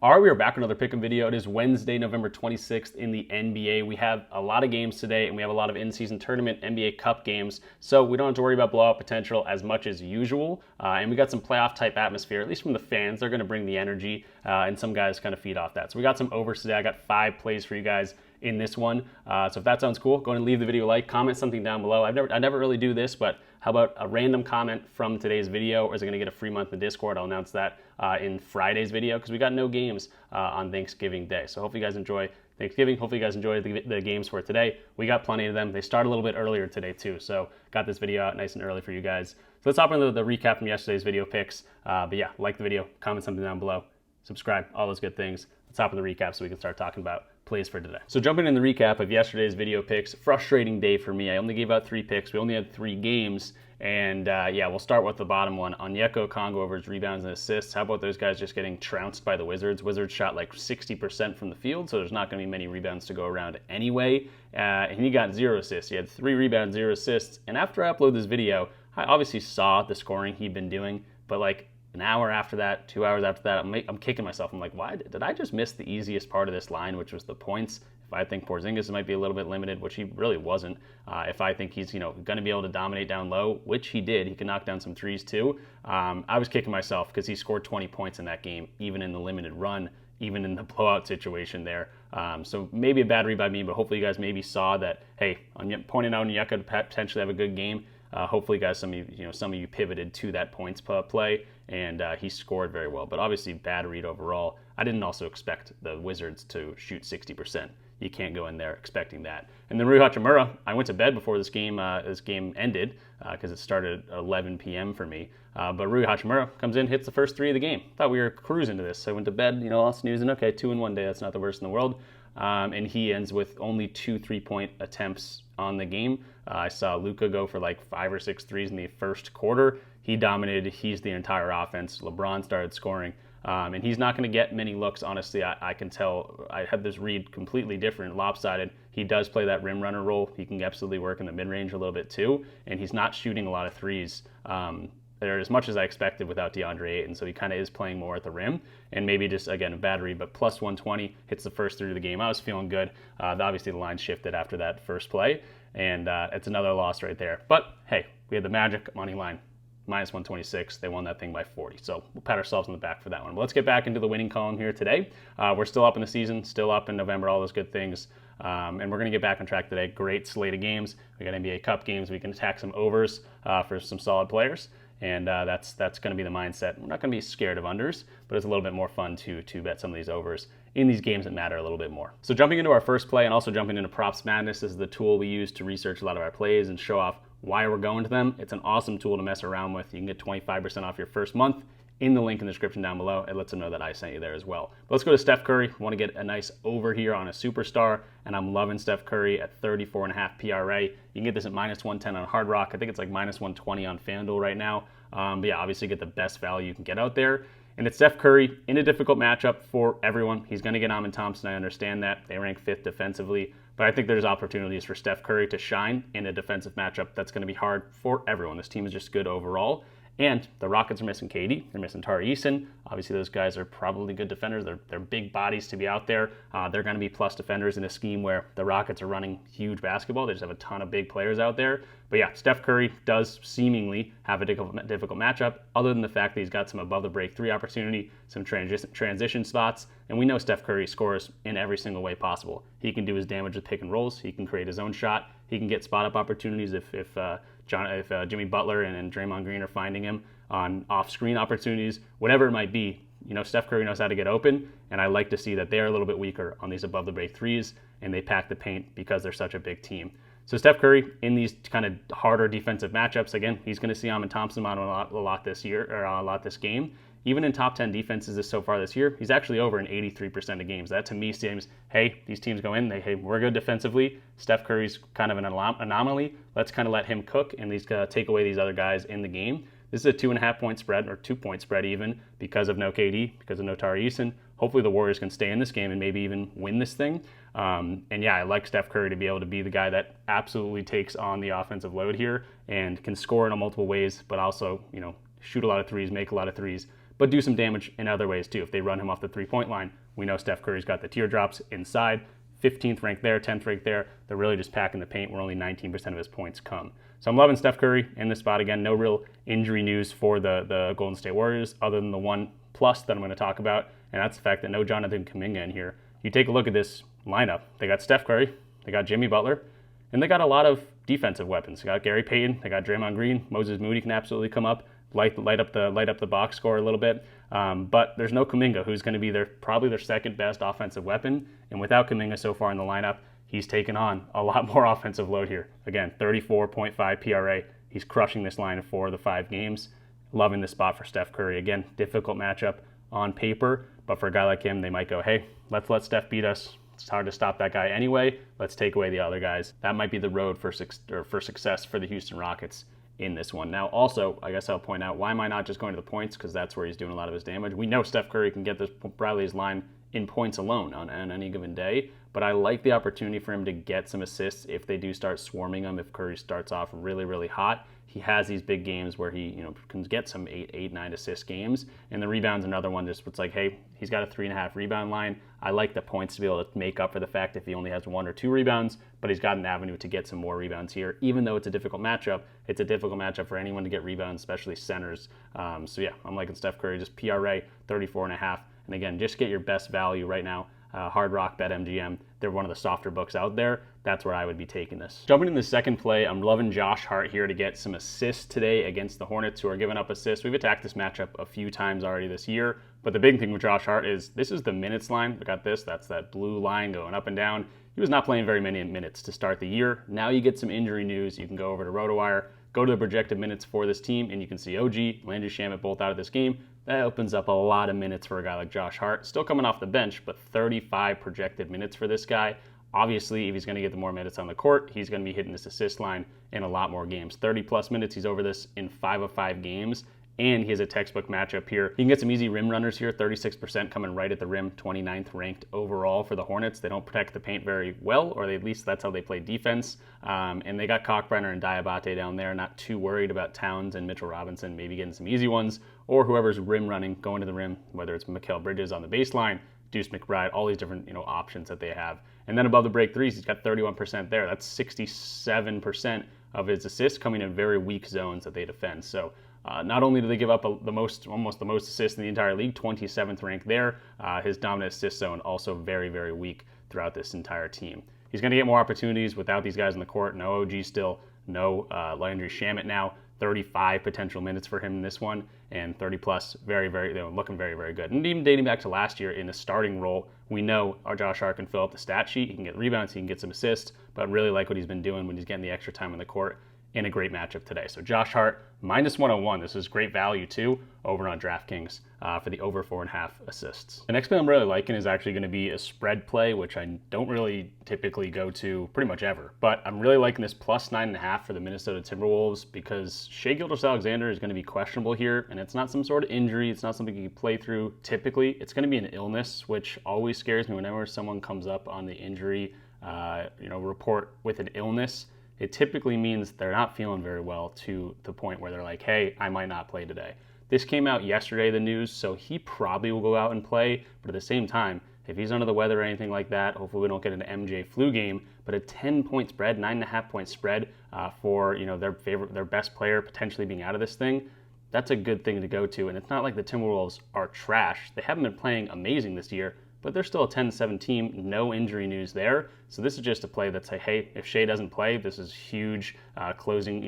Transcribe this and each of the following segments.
All right, we are back with another pick'em video. It is Wednesday, November 26th in the NBA. We have a lot of games today, and we have a lot of in-season tournament NBA Cup games, so we don't have to worry about blowout potential as much as usual. And we got some playoff-type atmosphere, at least from the fans. They're going to bring the energy, and some guys kind of feed off that. So we got some overs today. I got 5 plays for you guys in this one. So if that sounds cool, go ahead and leave the video a like, comment something down below. I never really do this, but how about a random comment from today's video, or is it going to get a free month in Discord? I'll announce that in Friday's video because we got no games on Thanksgiving Day. So hopefully you guys enjoy Thanksgiving. Hopefully you guys enjoy the games for today. We got plenty of them. They start a little bit earlier today too, so got this video out nice and early for you guys. So let's hop into the recap from yesterday's video picks. But yeah, like the video, comment something down below, subscribe, all those good things. Let's hop in the recap so we can start talking about plays for today. So jumping in the recap of yesterday's video picks, frustrating day for me. I only gave out 3 picks. We only had 3 games. And yeah, we'll start with the bottom one. Onyeka Okongwu over his rebounds and assists. How about those guys just getting trounced by the Wizards? Wizards shot like 60% from the field, so there's not going to be many rebounds to go around anyway. And he got 0 assists. He had 3 rebounds, 0 assists. And after I uploaded this video, I obviously saw the scoring he'd been doing, but like an hour after that, 2 hours after that, I'm kicking myself. I'm like, why did I just miss the easiest part of this line, which was the points? If I think Porzingis might be a little bit limited, which he really wasn't. If I think he's going to be able to dominate down low, which he did, he could knock down some threes too. I was kicking myself because he scored 20 points in that game, even in the limited run, even in the blowout situation there. So maybe a bad read by me, but hopefully you guys maybe saw that. Hey, I'm pointing out Onyeka to potentially have a good game. Hopefully, guys, some of you pivoted to that points play, and he scored very well. But obviously, bad read overall. I didn't also expect the Wizards to shoot 60%. You can't go in there expecting that. And then Rui Hachimura, I went to bed before this game ended because it started at 11 p.m. for me. But Rui Hachimura comes in, hits the first 3 of the game. Thought we were cruising to this. So I went to bed, all snoozing. Okay, 2 in one day. That's not the worst in the world. And he ends with only 2 3-point attempts on the game. I saw Luka go for like 5 or 6 threes in the first quarter. He dominated. He's the entire offense. LeBron started scoring. And he's not going to get many looks, honestly. I can tell. I had this read completely different, lopsided. He does play that rim runner role. He can absolutely work in the mid-range a little bit too. And he's not shooting a lot of threes there as much as I expected without DeAndre Ayton. So he kind of is playing more at the rim. And maybe just, again, a bad read, but plus 120, hits the first 3 of the game. I was feeling good. Obviously, the line shifted after that first play. And it's another loss right there. But, hey, we had the Magic money line. Minus 126. They won that thing by 40. So we'll pat ourselves on the back for that one. But let's get back into the winning column here today. We're still up in the season, still up in November, all those good things. And we're going to get back on track today. Great slate of games. We got NBA Cup games. We can attack some overs for some solid players. And that's going to be the mindset. We're not going to be scared of unders, but it's a little bit more fun to bet some of these overs in these games that matter a little bit more. So jumping into our first play and also jumping into Props Madness, this is the tool we use to research a lot of our plays and show off why we're going to them. It's an awesome tool to mess around with. You can get 25% off your first month in the link in the description down below. It lets them know that I sent you there as well. But let's go to Steph Curry. We want to get a nice over here on a superstar, and I'm loving Steph Curry at 34.5 PRA. You can get this at minus 110 on Hard Rock. I think it's like minus 120 on FanDuel right now. But yeah, obviously get the best value you can get out there. And it's Steph Curry in a difficult matchup for everyone. He's going to get Amin Thompson. I understand that. They rank 5th defensively. But I think there's opportunities for Steph Curry to shine in a defensive matchup that's going to be hard for everyone. This team is just good overall. And the Rockets are missing KD. They're missing Tari Eason. Obviously, those guys are probably good defenders. They're big bodies to be out there. They're going to be plus defenders in a scheme where the Rockets are running huge basketball. They just have a ton of big players out there. But yeah, Steph Curry does seemingly have a difficult matchup, other than the fact that he's got some above-the-break 3 opportunity, some transition spots. And we know Steph Curry scores in every single way possible. He can do his damage with pick and rolls. He can create his own shot. He can get spot-up opportunities if Jimmy Butler and Draymond Green are finding him on off-screen opportunities, whatever it might be. Steph Curry knows how to get open, and I like to see that they're a little bit weaker on these above-the-break 3s, and they pack the paint because they're such a big team. So Steph Curry in these kind of harder defensive matchups, again, he's going to see Amin Thompson on a lot this year, or a lot this game. Even in top 10 defenses so far this year, he's actually over in 83% of games. That to me seems, hey, these teams go in, hey, we're good defensively. Steph Curry's kind of an anomaly. Let's kind of let him cook and take away these other guys in the game. This is a 2.5-point spread, or 2-point spread even, because of no KD, because of no Tari Eason. Hopefully the Warriors can stay in this game and maybe even win this thing. And yeah, I like Steph Curry to be able to be the guy that absolutely takes on the offensive load here and can score in multiple ways, but also, shoot a lot of threes, make a lot of threes. but do some damage in other ways too. If they run him off the three-point line, we know Steph Curry's got the teardrops inside. 15th ranked there, 10th ranked there. They're really just packing the paint where only 19% of his points come. So I'm loving Steph Curry in this spot. Again, no real injury news for the Golden State Warriors other than the one plus that I'm going to talk about, and that's the fact that no Jonathan Kuminga in here. You take a look at this lineup. They got Steph Curry, they got Jimmy Butler, and they got a lot of defensive weapons. They got Gary Payton, they got Draymond Green, Moses Moody can absolutely come up, light up the box score a little bit. But there's no Kuminga, who's going to be probably their second best offensive weapon. And without Kuminga so far in the lineup, he's taken on a lot more offensive load here. Again, 34.5 PRA. He's crushing this line for the 5 games. Loving this spot for Steph Curry. Again, difficult matchup on paper, but for a guy like him, they might go, hey, let's let Steph beat us. It's hard to stop that guy anyway. Let's take away the other guys. That might be the road for success for the Houston Rockets in this one. Now, also, I guess I'll point out, why am I not just going to the points? Because that's where he's doing a lot of his damage. We know Steph Curry can get this Bradley's line in points alone on any given day, but I like the opportunity for him to get some assists if they do start swarming him. If Curry starts off really, really hot, he has these big games where he can get some 8, 9 assist games, and the rebound's another one. Just it's like, hey, he's got a 3.5 rebound line. I like the points to be able to make up for the fact if he only has 1 or 2 rebounds, but he's got an avenue to get some more rebounds here. Even though it's a difficult matchup, it's a difficult matchup for anyone to get rebounds, especially centers. So yeah, I'm liking Steph Curry, just PRA 34.5. And again, just get your best value right now. Hard Rock, BetMGM, they're one of the softer books out there. That's where I would be taking this. Jumping into the second play, I'm loving Josh Hart here to get some assists today against the Hornets, who are giving up assists. We've attacked this matchup a few times already this year, but the big thing with Josh Hart is this is the minutes line. We got this. That's that blue line going up and down. He was not playing very many minutes to start the year. Now you get some injury news. You can go over to RotoWire, go to the projected minutes for this team, and you can see OG, Landry Shamet both out of this game. That opens up a lot of minutes for a guy like Josh Hart. Still coming off the bench, but 35 projected minutes for this guy. Obviously, if he's going to get the more minutes on the court, he's going to be hitting this assist line in a lot more games. 30-plus minutes, he's over this in 5 of 5 games. And he has a textbook matchup here. You can get some easy rim runners here, 36% coming right at the rim, 29th ranked overall for the Hornets. They don't protect the paint very well, or at least that's how they play defense. And they got Kalkbrenner and Diabate down there, not too worried about Towns and Mitchell Robinson maybe getting some easy ones, or whoever's rim running, going to the rim, whether it's Mikal Bridges on the baseline, Deuce McBride, all these different options that they have. And then above the break threes, he's got 31% there. That's 67% of his assists coming in very weak zones that they defend. So not only do they give up almost the most assists in the entire league, 27th ranked there, his dominant assist zone also very, very weak throughout this entire team. He's going to get more opportunities without these guys in the court. No OG still, no Landry Shamet now. 35 potential minutes for him in this one, and 30 plus, very, very, they were looking very, very good. And even dating back to last year in the starting role, we know our Josh Hart can fill up the stat sheet. He can get rebounds, he can get some assists, but really like what he's been doing when he's getting the extra time on the court in a great matchup today. So Josh Hart, minus 101. This is great value too, over on DraftKings for the over 4.5 assists. The next play I'm really liking is actually going to be a spread play, which I don't really typically go to pretty much ever. But I'm really liking this plus 9.5 for the Minnesota Timberwolves because Shai Gilgeous-Alexander is going to be questionable here, and it's not some sort of injury. It's not something you can play through typically. It's going to be an illness, which always scares me whenever someone comes up on the injury report with an illness. It typically means they're not feeling very well to the point where they're like, hey, I might not play today. This came out yesterday, the news, so he probably will go out and play. But at the same time, if he's under the weather or anything like that, hopefully we don't get an MJ flu game. But a 10-point spread, 9.5-point spread for their best player potentially being out of this thing, that's a good thing to go to. And it's not like the Timberwolves are trash. They haven't been playing amazing this year, but they're still a 10-7 team, no injury news there. So this is just a play that's like, hey, if Shai doesn't play, this is huge closing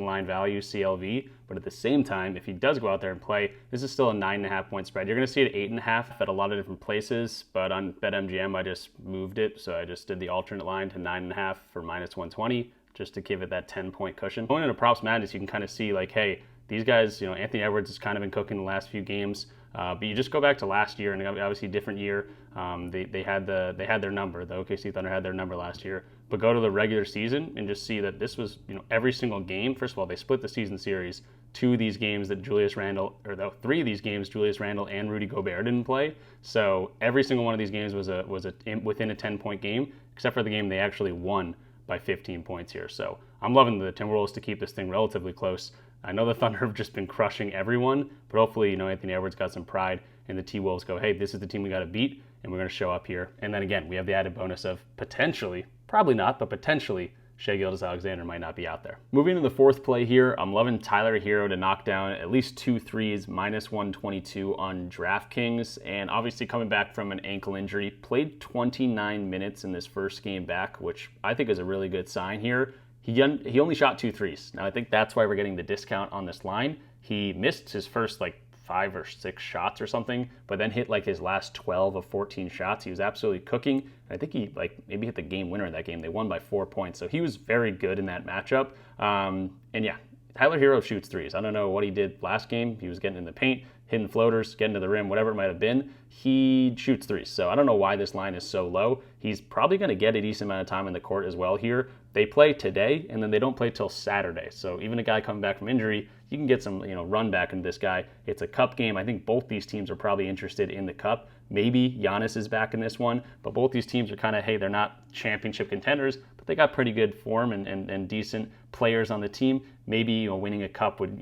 line value, CLV. But at the same time, if he does go out there and play, this is still a 9.5-point spread. You're going to see it 8.5 at a lot of different places, but on BetMGM, I just moved it. So I just did the alternate line to 9.5 for minus 120, just to give it that 10-point cushion. Going into Props Madness, you can kind of see like, hey, these guys, Anthony Edwards has kind of been cooking the last few games. But you just go back to last year, and obviously different year. They had their number. The OKC Thunder had their number last year. But go to the regular season and just see that this was every single game. First of all, they split the season series. 2 of these games that 3 of these games Julius Randle and Rudy Gobert didn't play. So every single one of these games was within a 10-point game, except for the game they actually won by 15 points here. So I'm loving the Timberwolves to keep this thing relatively close. I know the Thunder have just been crushing everyone, but hopefully, Anthony Edwards got some pride and the T-Wolves go, hey, this is the team we got to beat, and we're going to show up here. And then again, we have the added bonus of potentially, probably not, but potentially, Shai Gilgeous-Alexander might not be out there. Moving to the fourth play here, I'm loving Tyler Herro to knock down at least 2 threes, minus 122 on DraftKings. And obviously coming back from an ankle injury, played 29 minutes in this first game back, which I think is a really good sign here. He only shot 2 threes. Now I think that's why we're getting the discount on this line. He missed his first 5 or 6 shots or something, but then hit his last 12 of 14 shots. He was absolutely cooking. I think he maybe hit the game winner in that game. They won by 4 points. So he was very good in that matchup. And yeah, Tyler Herro shoots threes. I don't know what he did last game. He was getting in the paint, hitting floaters, getting to the rim, whatever it might have been. He shoots threes. So I don't know why this line is so low. He's probably going to get a decent amount of time in the court as well here. They play today, and then they don't play till Saturday. So even a guy coming back from injury, you can get some run back into this guy. It's a cup game. I think both these teams are probably interested in the cup. Maybe Giannis is back in this one, but both these teams are kind of, hey, they're not championship contenders, but they got pretty good form and decent players on the team. Maybe winning a cup would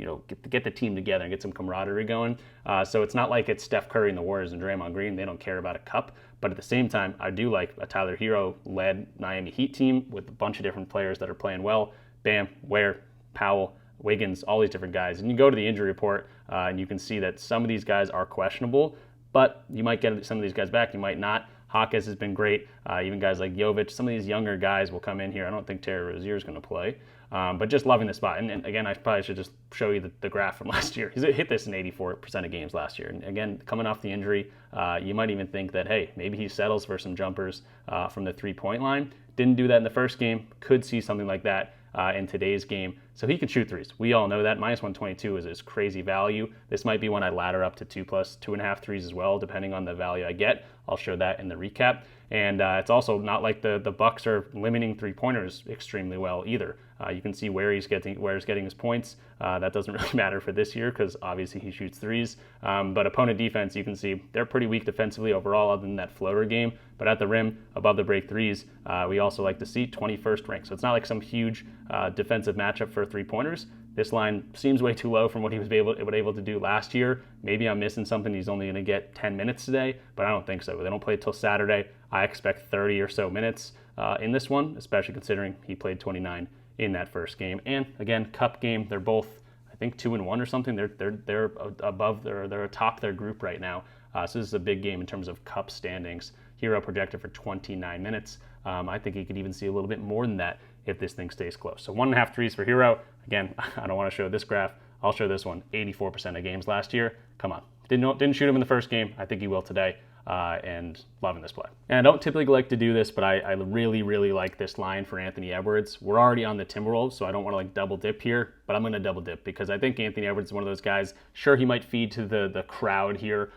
get the team together and get some camaraderie going. So it's not like it's Steph Curry and the Warriors and Draymond Green. They don't care about a cup. But at the same time, I do like a Tyler Herro-led Miami Heat team with a bunch of different players that are playing well. Bam, Ware, Powell, Wiggins, all these different guys. And you go to the injury report, and you can see that some of these guys are questionable, but you might get some of these guys back. You might not. Hawkes has been great. Even guys like Jovic, some of these younger guys will come in here. I don't think Terry Rozier is going to play. But just loving the spot. And again, I probably should just show you the graph from last year. He's hit this in 84% of games last year. And again, coming off the injury, you might even think that, hey, maybe he settles for some jumpers from the three-point line. Didn't do that in the first game. Could see something like that in today's game. So he can shoot threes. We all know that. Minus 122 is crazy value. This might be when I ladder up to 2 plus 2.5 threes as well, depending on the value I get. I'll show that in the recap. And it's also not like the Bucks are limiting three-pointers extremely well either. You can see where he's getting his points. That doesn't really matter for this year because obviously he shoots threes. But opponent defense, you can see they're pretty weak defensively overall other than that floater game. But at the rim, above the break threes, we also like to see 21st rank. So it's not like some huge defensive matchup for three-pointers. This line seems way too low from what he was able to do last year. Maybe I'm missing something. He's only going to get 10 minutes today, but I don't think so. They don't play till Saturday. I expect 30 or so minutes in this one, especially considering he played 29 in that first game. And again, cup game. They're both, I think, 2-1 or something. They're above. They're atop their group right now. So this is a big game in terms of cup standings. Herro projected for 29 minutes. I think he could even see a little bit more than that if this thing stays close. So 1.5 threes for Herro. Again, I don't want to show this graph. I'll show this one. 84% of games last year. Come on. Didn't shoot him in the first game. I think he will today. And loving this play. And I don't typically like to do this, but I really, really like this line for Anthony Edwards. We're already on the Timberwolves, so I don't want to double dip here, but I'm going to double dip because I think Anthony Edwards is one of those guys. Sure, he might feed to the crowd here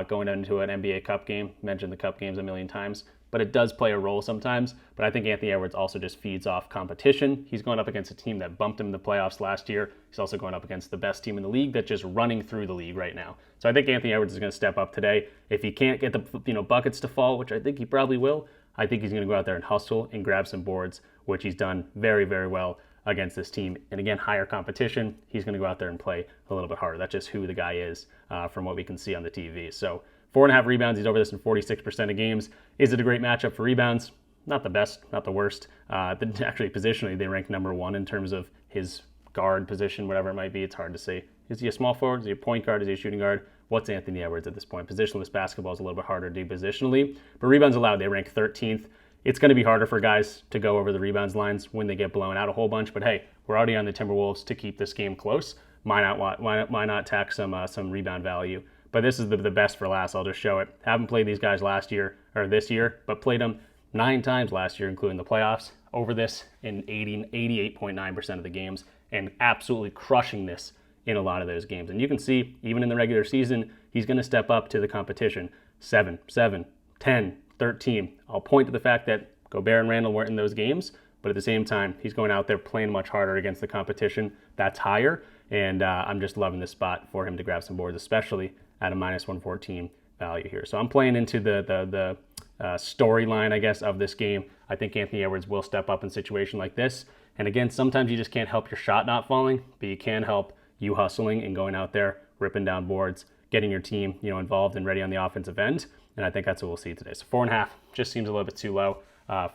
going into an NBA Cup game. Mentioned the Cup games a million times, but it does play a role sometimes. But I think Anthony Edwards also just feeds off competition. He's going up against a team that bumped him in the playoffs last year. He's also going up against the best team in the league that's just running through the league right now. So I think Anthony Edwards is going to step up today. If he can't get the buckets to fall, which I think he probably will, I think he's going to go out there and hustle and grab some boards, which he's done very, very well against this team. And again, higher competition, he's going to go out there and play a little bit harder. That's just who the guy is from what we can see on the TV. So 4.5 rebounds. He's over this in 46% of games. Is it a great matchup for rebounds? Not the best, not the worst. Actually, positionally, they rank number 1 in terms of his guard position, whatever it might be. It's hard to say. Is he a small forward? Is he a point guard? Is he a shooting guard? What's Anthony Edwards at this point? Positionless basketball is a little bit harder to do positionally. But rebounds allowed, they rank 13th. It's going to be harder for guys to go over the rebounds lines when they get blown out a whole bunch. But hey, we're already on the Timberwolves to keep this game close. Why not tack some rebound value? But this is the best for last. I'll just show it. Haven't played these guys this year, but played them 9 times last year, including the playoffs. Over this in 88.9% of the games, and absolutely crushing this in a lot of those games. And you can see, even in the regular season, he's going to step up to the competition. 7, 10, 13. I'll point to the fact that Gobert and Randall weren't in those games, but at the same time, he's going out there playing much harder against the competition. That's higher, and I'm just loving this spot for him to grab some boards, especially at a minus 114 value here. So I'm playing into the storyline, I guess, of this game. I think Anthony Edwards will step up in a situation like this. And again, sometimes you just can't help your shot not falling, but you can help you hustling and going out there, ripping down boards, getting your team, involved and ready on the offensive end. And I think that's what we'll see today. So 4.5 just seems a little bit too low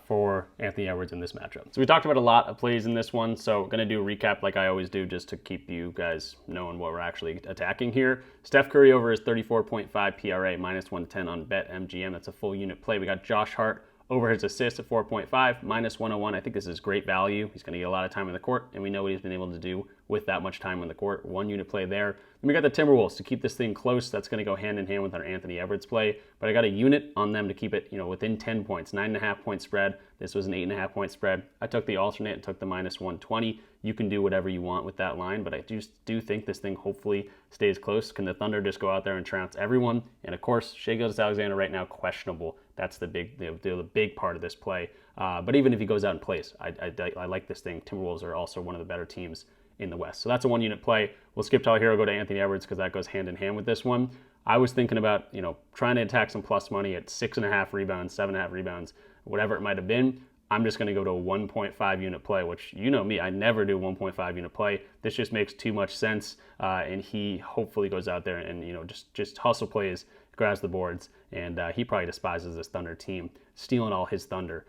for Anthony Edwards in this matchup. So we talked about a lot of plays in this one. So going to do a recap like I always do just to keep you guys knowing what we're actually attacking here. Steph Curry over his 34.5 PRA, -110 on BetMGM. That's a full unit play. We got Josh Hart over his assists at 4.5, -101. I think this is great value. He's going to get a lot of time in the court, and we know what he's been able to do with that much time on the court. 1 unit play there. Then we got the Timberwolves to keep this thing close. That's going to go hand in hand with our Anthony Edwards play. But I got a unit on them to keep it, within 10 points. 9.5 point spread. This was an 8.5 point spread. I took the alternate and took the -120. You can do whatever you want with that line, but I just do think this thing hopefully stays close. Can the Thunder just go out there and trounce everyone? And of course, Shai Gilgeous-Alexander right now questionable. That's the big part of this play. But even if he goes out and plays, I like this thing. Timberwolves are also one of the better teams in the West. So that's a 1 unit play. We'll skip Tyler Herro, go to Anthony Edwards because that goes hand in hand with this one. I was thinking about, trying to attack some plus money at 6.5 rebounds, 7.5 rebounds, whatever it might have been. I'm just going to go to a 1.5 unit play, which you know me, I never do 1.5 unit play. This just makes too much sense. And he hopefully goes out there and, just hustle plays, grabs the boards, and he probably despises this Thunder team, stealing all his thunder.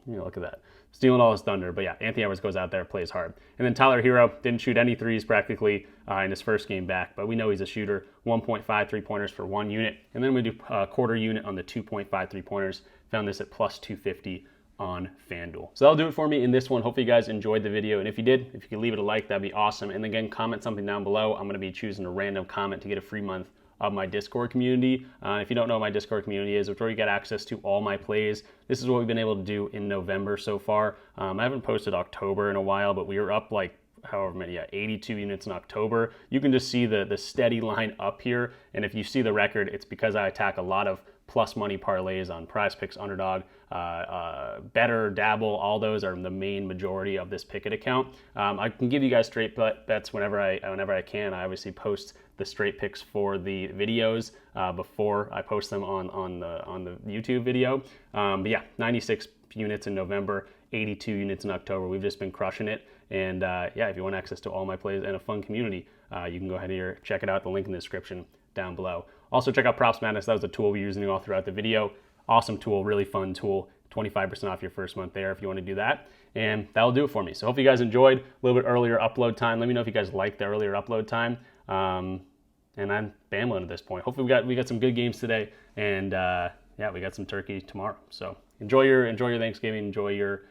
Look at that. Stealing all his thunder. But yeah, Anthony Edwards goes out there, plays hard. And then Tyler Herro didn't shoot any threes practically in his first game back, but we know he's a shooter. 1.5 3-pointers for 1 unit. And then we do a quarter unit on the 2.5 3-pointers. Found this at plus 250 on FanDuel. So that'll do it for me in this one. Hopefully you guys enjoyed the video. And if you did, if you could leave it a like, that'd be awesome. And again, comment something down below. I'm going to be choosing a random comment to get a free month of my Discord community. If you don't know what my Discord community is, it's where you get access to all my plays. This is what we've been able to do in November so far. I haven't posted October in a while, but we were up like however many, 82 units in October. You can just see the steady line up here. And if you see the record, it's because I attack a lot of plus money parlays on PrizePicks, Underdog, Betr, Dabble. All those are the main majority of this Pickett account. I can give you guys straight bets whenever I can. I obviously post the straight picks for the videos before I post them on the YouTube video. But yeah, 96 units in November, 82 units in October. We've just been crushing it. And yeah, if you want access to all my plays and a fun community, you can go ahead here, check it out. The link in the description down below. Also check out Props Madness. That was a tool we're using all throughout the video. Awesome tool, really fun tool. 25% off your first month there if you want to do that. And that'll do it for me. So hope you guys enjoyed. A little bit earlier upload time. Let me know if you guys like the earlier upload time. And I'm bambling at this point. Hopefully we got some good games today. And yeah, we got some turkey tomorrow. So enjoy your Thanksgiving. Enjoy your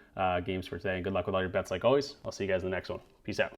games for today. And good luck with all your bets like always. I'll see you guys in the next one. Peace out.